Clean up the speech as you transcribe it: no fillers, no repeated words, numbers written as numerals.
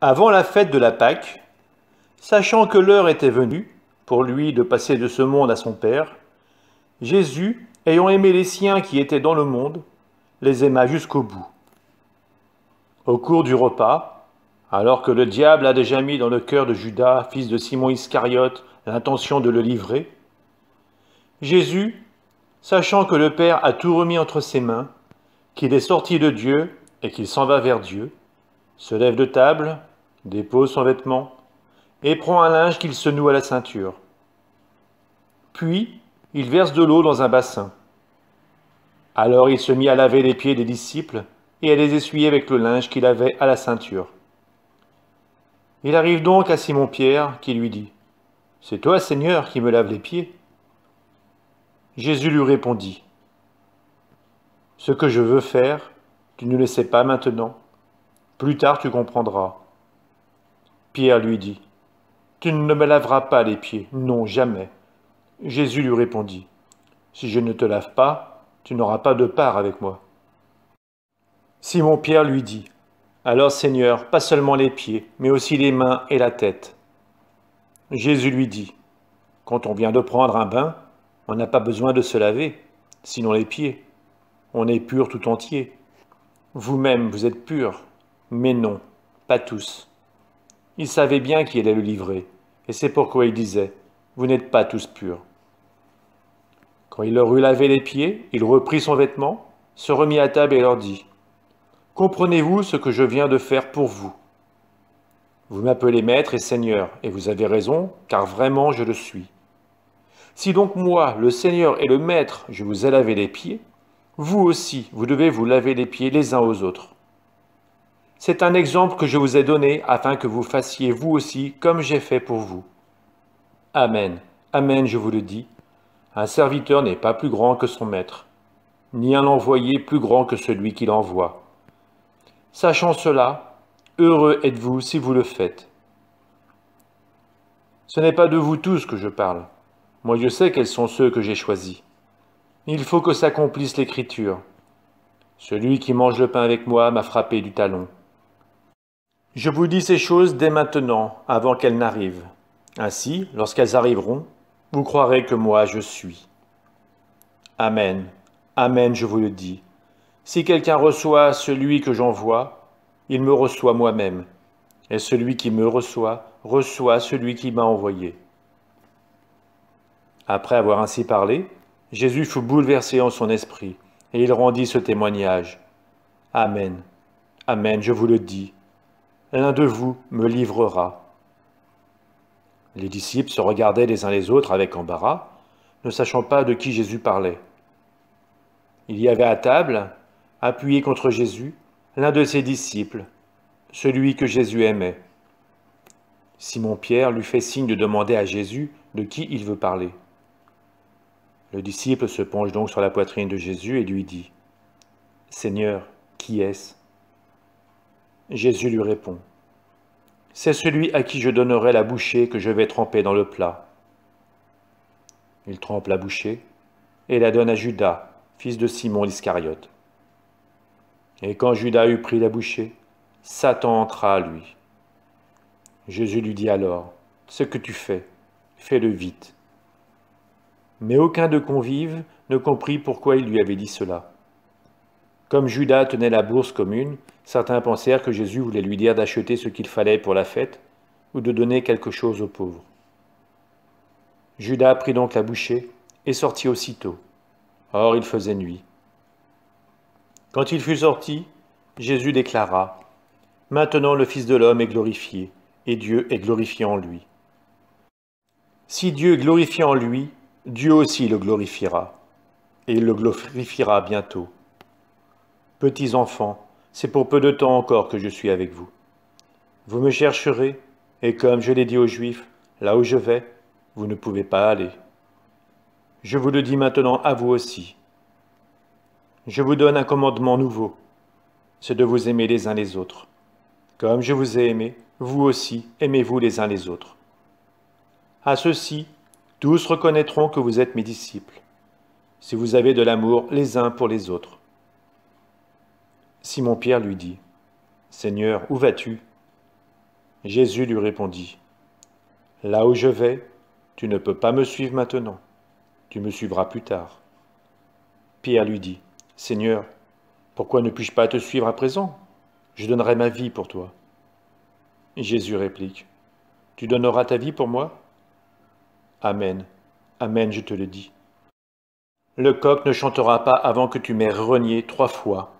Avant la fête de la Pâque, sachant que l'heure était venue pour lui de passer de ce monde à son Père, Jésus, ayant aimé les siens qui étaient dans le monde, les aima jusqu'au bout. Au cours du repas, alors que le diable a déjà mis dans le cœur de Judas, fils de Simon Iscariote, l'intention de le livrer, Jésus, sachant que le Père a tout remis entre ses mains, qu'il est sorti de Dieu et qu'il s'en va vers Dieu, se lève de table, dépose son vêtement, et prend un linge qu'il se noue à la ceinture. Puis, il verse de l'eau dans un bassin. Alors il se mit à laver les pieds des disciples et à les essuyer avec le linge qu'il avait à la ceinture. Il arrive donc à Simon-Pierre qui lui dit « C'est toi, Seigneur, qui me laves les pieds ?» Jésus lui répondit « Ce que je veux faire, tu ne le sais pas maintenant. Plus tard tu comprendras. » Pierre lui dit « Tu ne me laveras pas les pieds, non, jamais. » Jésus lui répondit « Si je ne te lave pas, tu n'auras pas de part avec moi. » Simon-Pierre lui dit « Alors Seigneur, pas seulement les pieds, mais aussi les mains et la tête. » Jésus lui dit « Quand on vient de prendre un bain, on n'a pas besoin de se laver, sinon les pieds. On est pur tout entier. Vous-même, vous êtes purs, mais non, pas tous. » Il savait bien qui allait le livrer, et c'est pourquoi il disait « Vous n'êtes pas tous purs. » Quand il leur eut lavé les pieds, il reprit son vêtement, se remit à table et leur dit « Comprenez-vous ce que je viens de faire pour vous? Vous m'appelez maître et seigneur, et vous avez raison, car vraiment je le suis. Si donc moi, le Seigneur et le Maître, je vous ai lavé les pieds, vous aussi, vous devez vous laver les pieds les uns aux autres. C'est un exemple que je vous ai donné afin que vous fassiez vous aussi comme j'ai fait pour vous. Amen, amen, je vous le dis, un serviteur n'est pas plus grand que son maître, ni un envoyé plus grand que celui qui l'envoie. Sachant cela, heureux êtes-vous si vous le faites. Ce n'est pas de vous tous que je parle. Moi je sais quels sont ceux que j'ai choisis. Il faut que s'accomplisse l'écriture. Celui qui mange le pain avec moi m'a frappé du talon. Je vous dis ces choses dès maintenant, avant qu'elles n'arrivent. Ainsi, lorsqu'elles arriveront, vous croirez que moi je suis. Amen, amen, je vous le dis. Si quelqu'un reçoit celui que j'envoie, il me reçoit moi-même. Et celui qui me reçoit, reçoit celui qui m'a envoyé. Après avoir ainsi parlé, Jésus fut bouleversé en son esprit, et il rendit ce témoignage. Amen, amen, je vous le dis, l'un de vous me livrera. Les disciples se regardaient les uns les autres avec embarras, ne sachant pas de qui Jésus parlait. Il y avait à table, appuyé contre Jésus, l'un de ses disciples, celui que Jésus aimait. Simon-Pierre lui fait signe de demander à Jésus de qui il veut parler. Le disciple se penche donc sur la poitrine de Jésus et lui dit « Seigneur, qui est-ce » Jésus lui répond « C'est celui à qui je donnerai la bouchée que je vais tremper dans le plat. » Il trempe la bouchée et la donne à Judas, fils de Simon l'Iscariote. Et quand Judas eut pris la bouchée, Satan entra à lui. Jésus lui dit alors « Ce que tu fais, fais-le vite. » Mais aucun de convives ne comprit pourquoi il lui avait dit cela. Comme Judas tenait la bourse commune, certains pensèrent que Jésus voulait lui dire d'acheter ce qu'il fallait pour la fête ou de donner quelque chose aux pauvres. Judas prit donc la bouchée et sortit aussitôt. Or il faisait nuit. Quand il fut sorti, Jésus déclara « Maintenant le Fils de l'homme est glorifié, et Dieu est glorifié en lui. Si Dieu est glorifié en lui, Dieu aussi le glorifiera, et il le glorifiera bientôt. Petits enfants, c'est pour peu de temps encore que je suis avec vous. Vous me chercherez, et comme je l'ai dit aux Juifs, là où je vais, vous ne pouvez pas aller. Je vous le dis maintenant à vous aussi. Je vous donne un commandement nouveau, c'est de vous aimer les uns les autres. Comme je vous ai aimé, vous aussi aimez-vous les uns les autres. À ceci, tous reconnaîtront que vous êtes mes disciples, si vous avez de l'amour les uns pour les autres. Simon-Pierre lui dit, « Seigneur, où vas-tu » Jésus lui répondit, « Là où je vais, tu ne peux pas me suivre maintenant, tu me suivras plus tard. » Pierre lui dit, « Seigneur, pourquoi ne puis-je pas te suivre à présent? Je donnerai ma vie pour toi. » Jésus réplique, « Tu donneras ta vie pour moi? Amen, amen, je te le dis. Le coq ne chantera pas avant que tu m'aies renié 3 fois.